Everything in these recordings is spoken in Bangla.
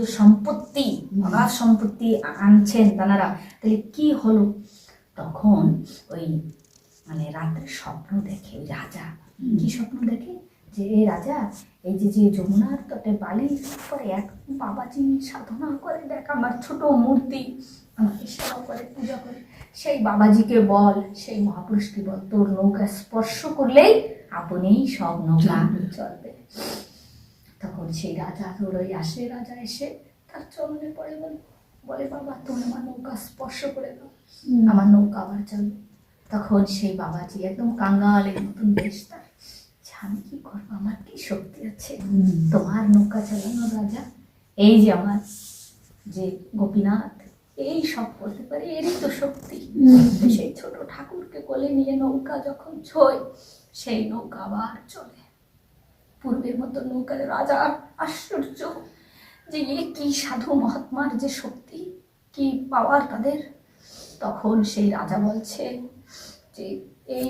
যে সম্পত্তি, অগাধ সম্পত্তি আনছেন তানারা, তাহলে কি হলো? তখন ওই মানে রাত্রে স্বপ্ন দেখে ওই রাজা। কি স্বপ্ন দেখে? যে এই রাজা এই যে যে যমুনার তটে বালির পরে এক বাবাজি সাধনা করে, দেখ আমার ছোট মূর্তি, আমাকে সেবা করে, পূজা করে, সেই বাবাজিকে বল, সেই মহাপুরুষকে বল, তোর নৌকা স্পর্শ করলেই আপনিই সব নৌকা চলবে। তখন সেই রাজা দৌড়ই আসে, রাজা এসে তার চরণে পড়ে বলে বাবা তুমি আমার নৌকা স্পর্শ করে দাও, আমার নৌকা আবার চলবে। তখন সেই বাবাজি একদম কাঙ্গালের মতন বেশ, তার আমি কি করবো, আমার কি শক্তি আছে তোমার নৌকা চালানো রাজা? এই যে আমার যে গোপীনাথ, এই সব করতে পারে, এরই তো শক্তি। সেই ছোট ঠাকুরকে কোলে নিয়ে নৌকা যখন ছোয়, সেই নৌকা আবার চলে পূর্বের মতো নৌকা। রাজা আশ্চর্য যে এ কি সাধু মহাত্মার যে শক্তি, কি পাওয়ার তাদের। তখন সেই রাজা বলছে যে এই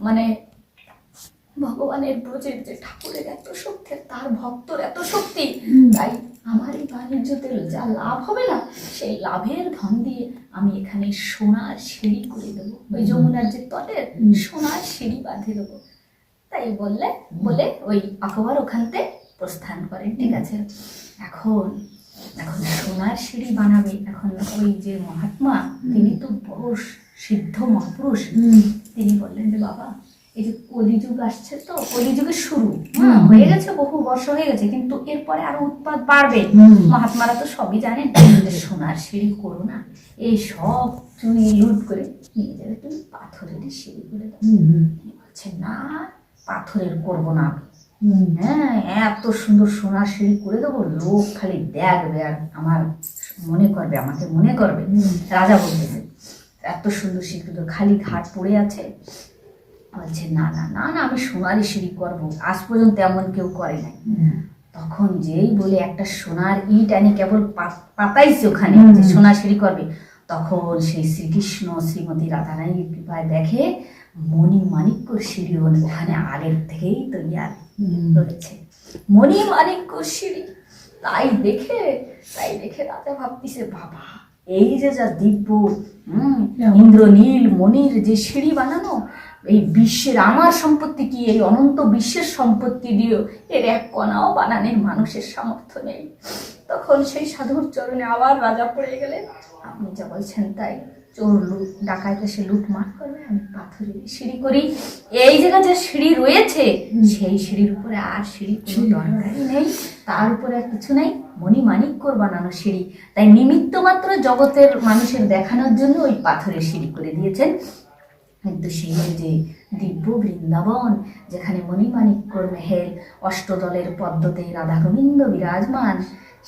মানে ভগবানের ব্রজের যে ঠাকুরের এত শক্তি, তার ভক্তর এত শক্তি, তাই আমার এই বাণিজ্যতে যা লাভ হবে না, সেই লাভের ধন দিয়ে আমি এখানে সোনার সিঁড়ি করে দেবো, ওই যমুনার যে তটের সোনার সিঁড়ি বাঁধে দেবো। তাই বলে ওই আকবর ওখানতে প্রস্থান করেন। ঠিক আছে, এখন সোনার সিঁড়ি বানাবে। এখন ওই যে মহাত্মা, তিনি তো বড় সিদ্ধ মহাপুরুষ, তিনি বললেন যে বাবা এই যে কলিযুগ আসছে, তো কলিযুগের শুরু হয়ে গেছে, বহু বর্ষ হয়ে গেছে, কিন্তু এরপরে আরো উৎপাদ বাড়বে। মহাত্মারা তো সবই জানেন, সোনার সিঁড়ি করো না, এই সব চুরি লুট করে নিয়ে যাবে, তুমি পাথরের সিঁড়ি করে দাও। বলছে না, পাথরের করবো না, হ্যাঁ এত সুন্দর সোনার সিঁড়ি করে দেবো, লোক খালি দেখবে আর আমার আমাকে মনে করবে। রাজা বলতেছে এত সুন্দর সিঁড়ি তো খালি ঘাট পড়ে আছে। বলছে না না না না, আমি সোনারি সিঁড়ি করবো, আজ পর্যন্ত এমন কেউ করে নাই। তখন যেই বলে একটা সোনার ইট আনি কেবল পাতাইছে ওখানে যে সোনার সিঁড়ি করবে, তখন সেই শ্রীকৃষ্ণ শ্রীমতী রাধারানীর কৃপায় দেখে মণি মাণিক্যর সিঁড়ি ওখানে আগের থেকেই তৈয়ার রয়েছে, মণি মাণিক্যর সিঁড়ি। তাই দেখে রাজা ভাবতিছে বাবা এই যে যা দিব্য ইন্দ্রনীল মণির যে সিঁড়ি বানানো, এই বিশ্বের আমার সম্পত্তি কি, এই অনন্ত বিশ্বের সম্পত্তি দিয়েও এর এক কণাও বানানোর মানুষের সামর্থ্য নেই। তখন সেই সাধুর চরণে আবার রাজা পড়ে গেলেন, আপনি যা বলছেন তাই, চোর ডাকাইতে সে লুটমার করবে, আমি পাথরের সিঁড়ি করি। এই জায়গায় যে সিঁড়ি রয়েছে, সেই সিঁড়ির উপরে আর সিঁড়ি কোনো দরকারই নেই, তার উপরে আর কিছু নেই, মণি মাণিক্যর বানানো সিঁড়ি। তাই নিমিত্ত মাত্র জগতের মানুষের দেখানোর জন্য ওই পাথরের সিঁড়ি করে দিয়েছেন। কিন্তু সেই যে দিব্য বৃন্দাবন, যেখানে মণিমাণিক্যর মেহেল, অষ্টদলের পদ্মতে রাধা গোবিন্দ বিরাজমান,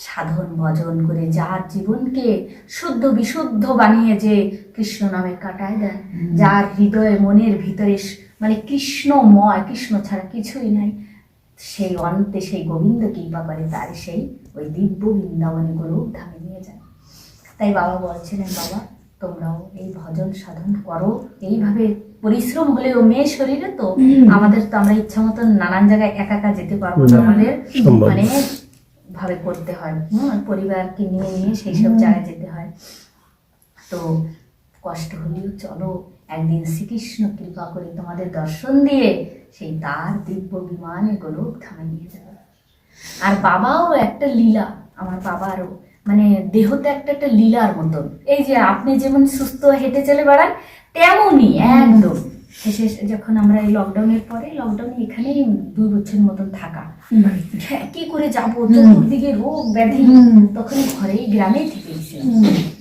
সাধন ভজন করে যার জীবনকে শুদ্ধ বিশুদ্ধ বানিয়ে যে কৃষ্ণ নামে কাটায় দেন, যার হৃদয়ে মনের ভিতরে মানে কৃষ্ণময়, কৃষ্ণ ছাড়া কিছুই নাই, সেই অন্তে সেই গোবিন্দ কৃপা করে তার সেই ওই দিব্য বৃন্দাবনে গোলক ধামে নিয়ে যান। তাই বাবা বলছিলেন বাবা তোমরাও এই ভজন সাধন করো, এইভাবে পরিশ্রম হলেও মেয়ে শরীরে তো আমাদের তো আমরা ইচ্ছা মতন নানান জায়গায় একা একা যেতে পারবো না, আমাদের মানে ভাবে করতে হয়, পরিবারকে নিয়ে সেই সব জায়গায় যেতে হয়। তো কষ্ট হলেও চলো, একদিন শ্রীকৃষ্ণ কৃপা করে তোমাদের দর্শন দিয়ে সেই তার দিব্য বিমানে গোলক ধামে নিয়ে যাবে। আর বাবাও একটা লীলা, আমার বাবারও মানে দেহতে একটা লীলার মতন, এই যে আপনি যেমন সুস্থ হেঁটে চলে বেড়ান তেমনই একদম। শেষে যখন আমরা এই লকডাউনের পরে, লকডাউনে এখানেই 2 বছর মতন থাকা, কি করে যাবো, চতুর্দিকে রোগ ব্যাধি, তখন ঘরেই গ্রামেই থেকে গেছিলাম।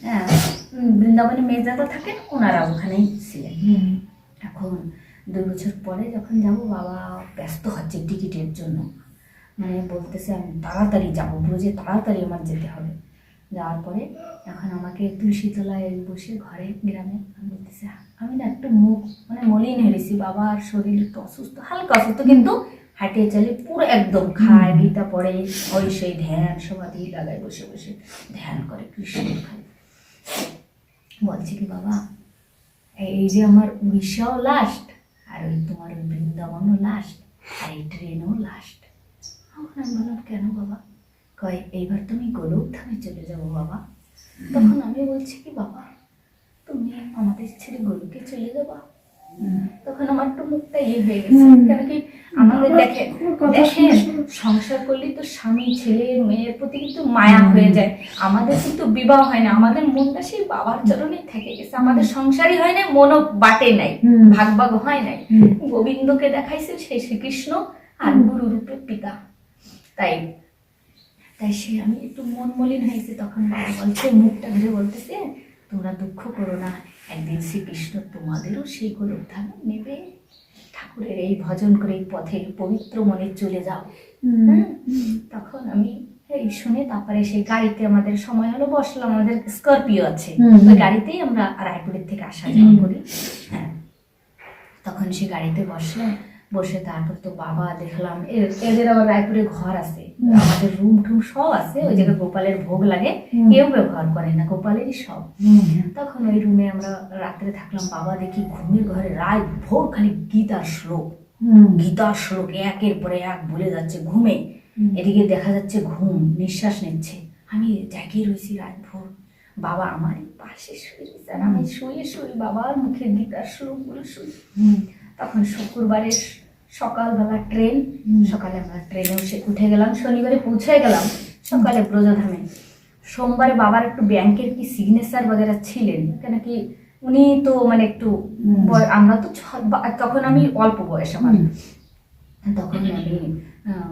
হ্যাঁ, বৃন্দাবনে মেজদাদা থাকেন, ওনারা ওখানেই ছিলেন। এখন 2 বছর পরে যখন যাব, বাবা ব্যস্ত হচ্ছে টিকিটের জন্য, মানে বলতেছে আমি তাড়াতাড়ি যাবো, ব্রজে তাড়াতাড়ি আমার যেতে হবে। যাওয়ার পরে এখন আমাকে তুলসীতলায় বসে ঘরে গ্রামে আমি বলতেছে আমি না একটু মুখ মানে মলিন হেরেছি, বাবার শরীর একটু অসুস্থ, হালকা অসুস্থ, কিন্তু হাঁটে চলে পুরো একদম, খায় গীতা পড়ে, ওই সেই ধ্যান সমাধি লাগায় বসে বসে ধ্যান করে কৃষ্ণ খায়। বলছে কি বাবা এই যে আমার উড়িষ্যাও লাস্ট, আর ওই তোমার ওই বৃন্দাবনও লাস্ট, আর এই ট্রেনও লাস্ট। আমি বললাম কেন বাবা? কয় এইবার তুমি গোলক ধামে চলে যাবো বাবা। তখন আমি বলছি কি বাবা তুমি আমাদের ছেড়ে গোলকে চলে যাবা? তখন আমার তো মুখটা হয়ে গেছে, কেন কি আমাদের দেখেন সংসার করলে তো স্বামী ছেলে মেয়ের প্রতি কিন্তু মায়া হয়ে যায়। আমাদের কিন্তু বিবাহ হয় না, আমাদের মনটা সেই বাবার চরণে থেকে গেছে, আমাদের সংসারই হয় না, মনও বাটে নাই, ভাগ ভাগ হয় নাই। গোবিন্দকে দেখাইছে সেই শ্রীকৃষ্ণ আর গুরু রূপে পিতা, তাই তাই সে আমি একটু মন মলিন হয়েছে। তখন বাবা বলছে, মুখটা ধরে বলতেছে, তোমরা দুঃখ করো না, একদিন শ্রীকৃষ্ণ তোমাদেরও সেই গোলক ধামে নেবে। ঠাকুরের এই ভজন করে এই পথে পবিত্র মনে চলে যাও। তখন আমি এই শুনে তারপরে সেই গাড়িতে আমাদের সময় হলো, বসলাম, আমাদের স্করপিও আছে, ওই গাড়িতেই আমরা রায়পুরের থেকে আসা যাওয়া করি। হ্যাঁ, তখন সেই গাড়িতে বসলাম, বসে তারপর তো বাবা দেখলাম এদের আবার রায়পুরে ঘর আছে, আমাদের রুম টুম সব আছে, ওই জায়গায় গোপালের ভোগ লাগে, কেউ ব্যবহার করে না, গোপালেরই সব। তখন ওই রুমে আমরা রাত্রে থাকলাম। বাবা দেখি ঘুমের ঘরে রায় ভোর খালি গীতার শ্লোক একের পরে এক বলে যাচ্ছে ঘুমে, এদিকে দেখা যাচ্ছে ঘুম, নিঃশ্বাস নিচ্ছে। আমি জাগিয়ে রয়েছি রাত ভোর, বাবা আমার পাশে শুয়ে রয়েছে, আর আমি শুয়ে শুয়ে বাবার মুখে গীতার শ্লোকগুলো শুনি। তখন শুক্রবারের সকালবেলা ট্রেন, সকালে আমরা ট্রেনে উঠে গেলাম, শনিবারে পৌঁছে গেলাম সকালে ব্রজধামে। সোমবারে বাবার একটু ব্যাংকের কি সিগনেচার বগেরা ছিলেন, কেন কি উনি তো মানে একটু, আমরা তো তখন আমি অল্প বয়স আমার, তখন আমি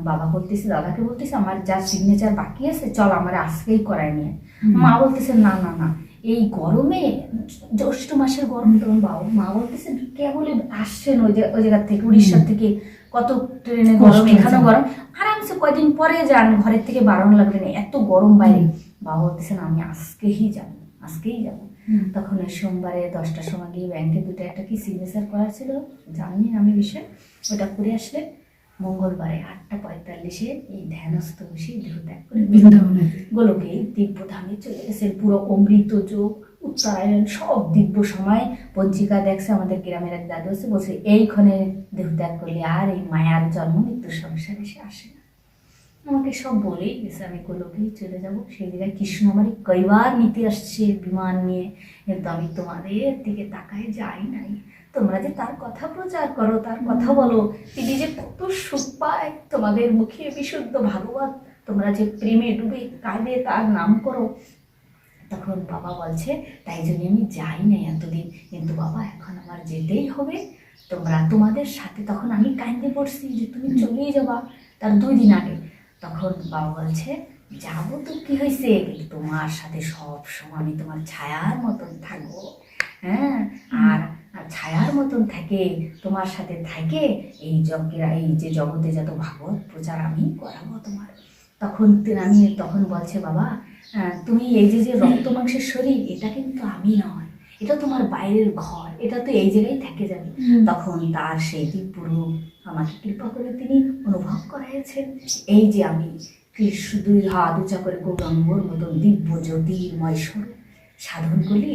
বাবা বলতেছি, দাদাকে বলতেছি আমার যা সিগনেচার বাকি আছে চল আমার আজকেই করাই নিয়ে। মা বলতেছে না না না, এই গরমে, জ্যৈষ্ঠ মাসের গরম, তখন বাবা মা বলতেছে কেবল আসছেন ওই জায়গার থেকে, উড়িষ্যার থেকে, কত ট্রেনে গরম, এখানেও গরম, আরামসে কয়দিন পরে যান, ঘরের থেকে বারণ লাগবে না, এত গরম বাইরে। বাবা বলতেছে না আমি আজকেই যাবো। তখন ওই সোমবারে 10টার সময় গিয়ে ব্যাংকে দুটো একটা কি সিগনেচার করা ছিল জানি আমি বিষয়, ওটা করে আসলে মঙ্গলবারে 8:45 এই ধ্যানস্থ বসে দেহত্যাগ করে গোলকে দিব্যধামে চলে গেছে। পুরো অমৃত যোগ, উত্তরায়ণ সব দিব্য সময় পঞ্চিকা দেখছে, আমাদের গ্রামের এক দাদু আছে, বলছে এইখানে দেহত্যাগ করলে আর এই মায়ার জন্ম মৃত্যু সংসারে সে আসে না। আমাকে সব বলেই গেছে আমি গোলকেই চলে যাব। সেই জায়গায় কৃষ্ণ আমার কইবার নিতে আসছে বিমান নিয়ে, কিন্তু আমি তোমাদের দিকে তাকায় যাই নাই। তোমরা যে তার কথা প্রচার করো, তার কথা বলো, তিনি যে কত সুখ পায়, তোমাদের মুখে বিশুদ্ধ ভাগবত, তোমরা যে প্রেমে ডুবে কাঁদে তার নাম করো। তখন বাবা বলছে তাই জন্য আমি যাই নাই এতদিন, কিন্তু বাবা এখন আমার যেতেই হবে, তোমাদের সাথে। তখন আমি কাঁদতে পড়ছি যে তুমি চলেই যাবা, তার 2 দিন আগে। তখন বাবা বলছে যাবো তো কি হয়েছে, কিন্তু তোমার সাথে সব সময় আমি তোমার ছায়ার মতন থাকবো। হ্যাঁ, আর ছায়ার মতন থাকে তোমার সাথে থাকে এই যে জগতে যত ভাগবত প্রচার আমি করাবো তোমার। তখন বলছে বাবা তুমি এই যে রক্ত মাংসের শরীর, এটা কিন্তু আমি নয়, এটা তোমার বাইরের ঘর, এটা তো এই জায়গায় থেকে যাবে। তখন তার সেই দিব্যরূপ আমাকে কৃপা করে তিনি অনুভব করাইছেন। এই যে আমি কৃষ্ণ 2 হাত উঁচা করে গৌরাঙ্গর মতন দিব্য জ্যোতির্ময় স্বরূপ সাধন করলে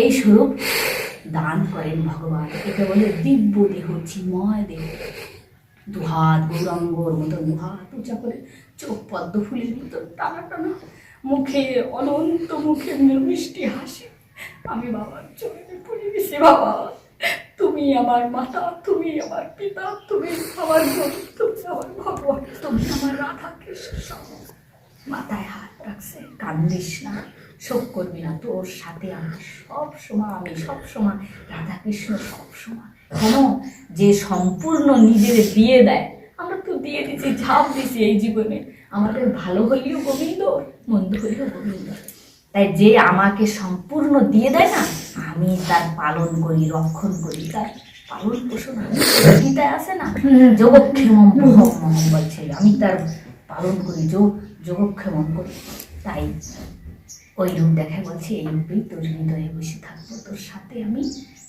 এই স্বরূপ দান করেন ভগবান। একে বলে দিব্য দেহ, চিন্ময় দেহ। 2 হাত গৌরাঙ্গর মতন 2 হাত উঁচা করে, চোখ পদ্ম ফুলের মতন টানা টানা, মুখে অনন্ত মুখে মিষ্টি হাসি। আমি বাবার চরণে পড়ে গেছি, বাবা তুমি আমার মাতা, তুমি আমার পিতা, তুমি আমার গুরু, তুমি আমার ভগবান, তুমি আমার রাধা কৃষ্ণ। মাথায় হাত রাখছে, কান্দিস না, শোক করবি না, তোর সাথে আমি সব সময় রাধা কৃষ্ণ সব সময়। কেন যে সম্পূর্ণ নিজের দিয়ে দেয়, আমরা তো দিয়ে দিচ্ছি, ঝাঁপ দিছি এই জীবনে, আমাদের ভালো হইলেও গোবিন্দ, মন্দ হইলেও গোবিন্দ। তাই যে আমাকে সম্পূর্ণ দিয়ে দেয় না, আমি তার পালন করি, রক্ষণ করি, তার পালন পোষণ গীতায় আছে না, যোগক্ষেমম বলছে, আমি তার পালন করি, যোগক্ষেমম করি। তাই ওই রূপ দেখায় বলছে এই রূপেই তোর হৃদয়ে বসে থাকবো, তোর সাথে আমি।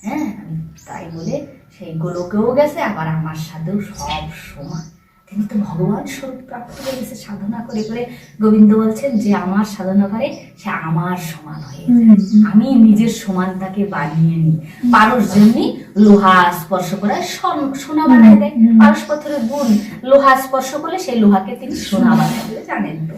হ্যাঁ, আমি তাই বলে সেই গোলকেও গেছে, আবার আমার সাথেও সব সময়। তিনি তো ভগবান স্বরূপ প্রাপ্ত হয়ে গেছে সাধনা করে করে। গোবিন্দ বলছেন যে আমার সাধনা করে সে আমার সমান হয়ে যায়। আমি নিজের সমান তাকে বানিয়ে নিই, পারোর জন্যই লোহা স্পর্শ করে সোনা বানায় দেয়। পারস পাথরের গুণ, লোহা স্পর্শ করলে সেই লোহাকে তিনি সোনা বানায় দেবে, জানেন তো।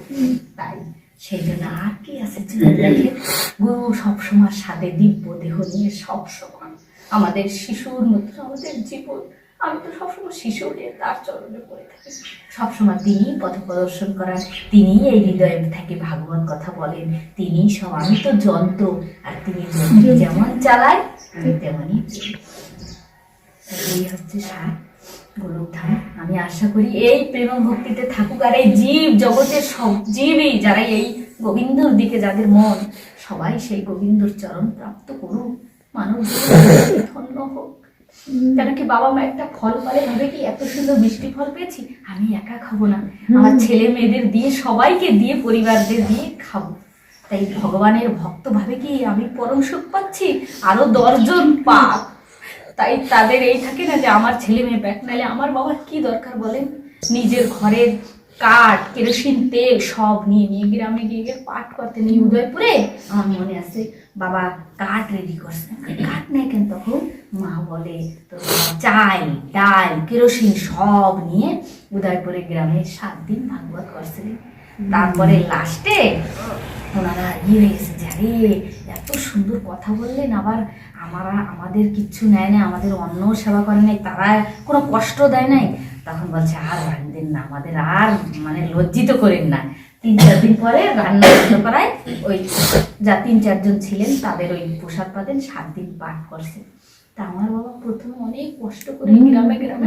তাই সেই জন্য আর কি আছে, দেখেন গুরু সবসময় সাথে দিব্য দেহ নিয়ে সবসময় আমাদের শিশুর মতো আমাদের জীবন। আমি তো সবসময় শিশু হয়ে তার চরণে পড়ে থাকি। সবসময় তিনি পথ প্রদর্শন করার, তিনি এই হৃদয়ে থেকে ভাগবত কথা বলেন, তিনি সব। আমি তো যন্ত্র, আর তিনি যন্ত্র যেমন চালায় আমি তেমনই চলি। এই হচ্ছে সার গোলকধাম। আমি আশা করি এই প্রেম ভক্তিতে থাকুক, আর এই জীব জগতের সব জীবই যারা এই গোবিন্দর দিকে যাদের মন, সবাই সেই গোবিন্দর চরণ প্রাপ্ত করুক, মানব ধন্য হোক। কেন কি বাবা মা একটা ফল পালে ভাবে কি এত সুন্দর মিষ্টি ফল পেয়েছি, আমি একা খাবো না, আমার ছেলে মেয়েদের দিয়ে, সবাইকে দিয়ে, পরিবারদের দিয়ে খাবো। তাই ভগবানের ভক্ত ভাবে কি আমি পরম সুখ পাচ্ছি, আরো 10 জন পাক। তাই তাদের এই থাকে না যে আমার ছেলে মেয়ে ব্যাক, নাহলে আমার বাবার কি দরকার বলেন। নিজের ঘরের কাঠ, কেরোসিন তেল সব নিয়ে নিয়ে গ্রামে গিয়ে পাঠ করতে নিয়ে উদয়পুরে, আমার মনে আছে বাবা কাঠ রেডি করছে। কাঠ নেই কেন, তখন মা বলে তো চাল ডাল কেরোসিন সব নিয়ে উদয়পুরে গ্রামে 7 দিন ভাগবত করছিলেন। তারপরে লাস্টে ওনারা হয়ে গেছে যে আরে এত সুন্দর কথা বললেন, আবার আমাদের কিচ্ছু নেয় না, আমাদের অন্ন সেবা করে নাই, তারা কোনো কষ্ট দেয় নাই। তখন বলছে আর রান্ধেন না, আমাদের আর মানে লজ্জিত করেন না। 3-4 দিন পরে রান্না করায় ওই যা 3-4 জন ছিলেন তাদের ওই প্রসাদ পাতেন, 7 দিন পাঠ করছে। তা আমার বাবা প্রথমে অনেক কষ্ট করে গ্রামে গ্রামে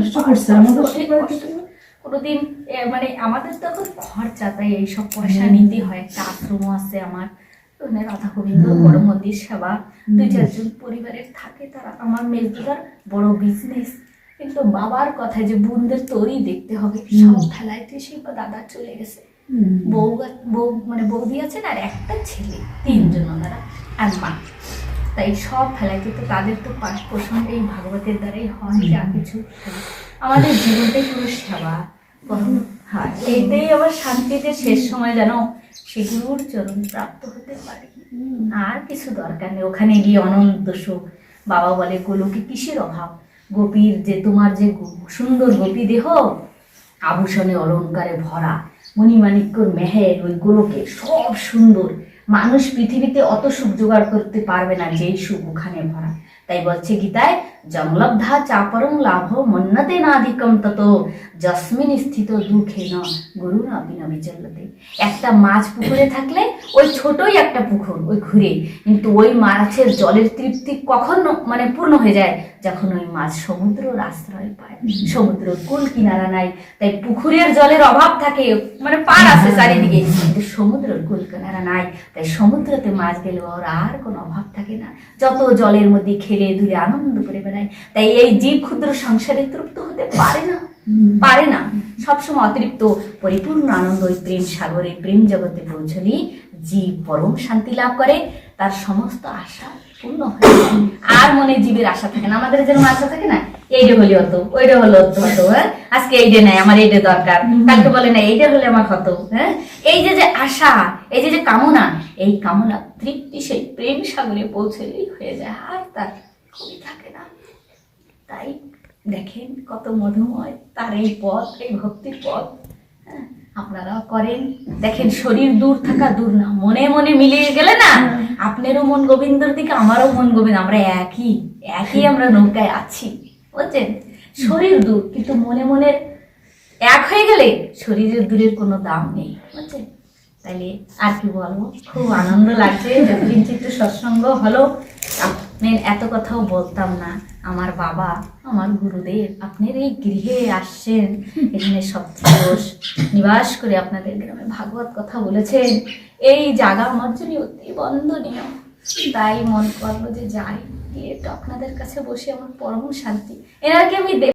কোনোদিন মানে আমাদের তো এখন খরচা, তাই এইসব পয়সা নিতে হয়। একটা আশ্রম আছে আমার, রাধা গোবিন্দ বড় মন্দির সেবা, 2-4 জন পরিবারের থাকে তারা। আমার মেজদার বড় বিজনেস, কিন্তু বাবার কথায় যে বোনদের তোরই দেখতে হবে, সব ফেলাইতে সেই দাদা চলে গেছে। বউ মানে বৌদি আছেন আর একটা ছেলে, 3 জন ওনারা, আর মা। তাই সব ফেলাইতে তো তাদের তো পাশ পোষণ এই ভাগবতের দ্বারাই হয়। যা কিছু আমাদের জীবনটাই পুরো সেবা। হ্যাঁ, এইটাই আবার শান্তিতে শেষ সময় যেন সে গুরুর চরণ প্রাপ্ত হতে পারে, আর কিছু দরকার নেই। ওখানে গিয়ে অনন্ত সুখ। বাবা বলে গোলকে কিসের অভাব, গোপীর যে তোমার যে সুন্দর গোপী দেহ, আভূষণে অলঙ্কারে ভরা, মণিমাণিক্যর মেহের ওই গোলকে সব সুন্দর। মানুষ পৃথিবীতে অত সুখ জোগাড় করতে পারবে না যেই সুখ ওখানে ভরা। তাই বলছে গীতায়, জমলব্ধা চাপরং লাভ মন্নতে নাধিকম তত যস্মিন স্থিত দুঃখে ন গরুর অবিনবী চলতে। একটা মাছ পুকুরে থাকলে ওই ছোটই একটা পুকুর, ওই ঘুরে, কিন্তু ওই মাছের জলের তৃপ্তি কখন মানে পূর্ণ হয়ে যায়, যখন ওই মাছ সমুদ্রের আশ্রয় পায়। সমুদ্র কুল কিনারা নাই, তাই পুকুরের জলের অভাব থাকে, মানে পার আছে চারিদিকে, কিন্তু সমুদ্রের কুল কিনারা নাই। তাই সমুদ্রতে মাছ গেলে ওর আর কোনো অভাব থাকে না, যত জলের মধ্যে খেলে ধুলে আনন্দ করে বেড়ায়। তাই এই জীব ক্ষুদ্র সংসারে তৃপ্ত হতে পারে না, সবসময় অতৃপ্ত। পরিপূর্ণ আনন্দ ওই প্রেম সাগরে, প্রেম জগতে পৌঁছলি জীব পরম শান্তি লাভ করে, তার সমস্ত আশা পূর্ণ হয়, আর মনে জীবের আশা থাকে না। আমাদের যেরকম আশা থাকে না, এইটা হলে হতো, ওইটা হলো হতো, হ্যাঁ আজকে এইটা নাই, আমার এইটা দরকার, কালকে বলে না এইটা হলে আমার হতো, হ্যাঁ এই যে আশা, এই যে কামনা, এই কামনা তৃপ্তি সেই প্রেম সাগরে পৌঁছলেই হয়ে যায়, আর তার খুবই থাকে না। তাই দেখেন কত মধুময় তার এই পথ, এই ভক্তির পথ। হ্যাঁ আপনারাও করেন, দেখেন শরীর দূর থাকা দূর না, মনে মনে মিলিয়ে গেলে না, আপনারও মন গোবিন্দর দিকে, আমারও মন গোবিন্দ, আমরা একই আমরা নৌকায় আছি, বুঝছেন। শরীর দূর, কিন্তু মনে মনে এক হয়ে গেলে শরীরের দূরের কোনো দাম নেই, বুঝছেন। তাইলে আর কি বলবো, খুব আনন্দ লাগছে। যতদিন একটু সৎসঙ্গ হলো, আপনি এত কথাও বলতাম না। আমার বাবা, আমার গুরুদেব আপনার এই গৃহে আসছেন, এখানে সপ্তদোষ নিবাস করে আপনাদের গ্রামে ভাগবত কথা বলেছেন, এই জায়গা আমার জন্য অতি বন্দনীয়। তাই মন করলো যে যাই, গিয়ে একটু আপনাদের কাছে বসে আমার পরম শান্তি। এনাকে আমি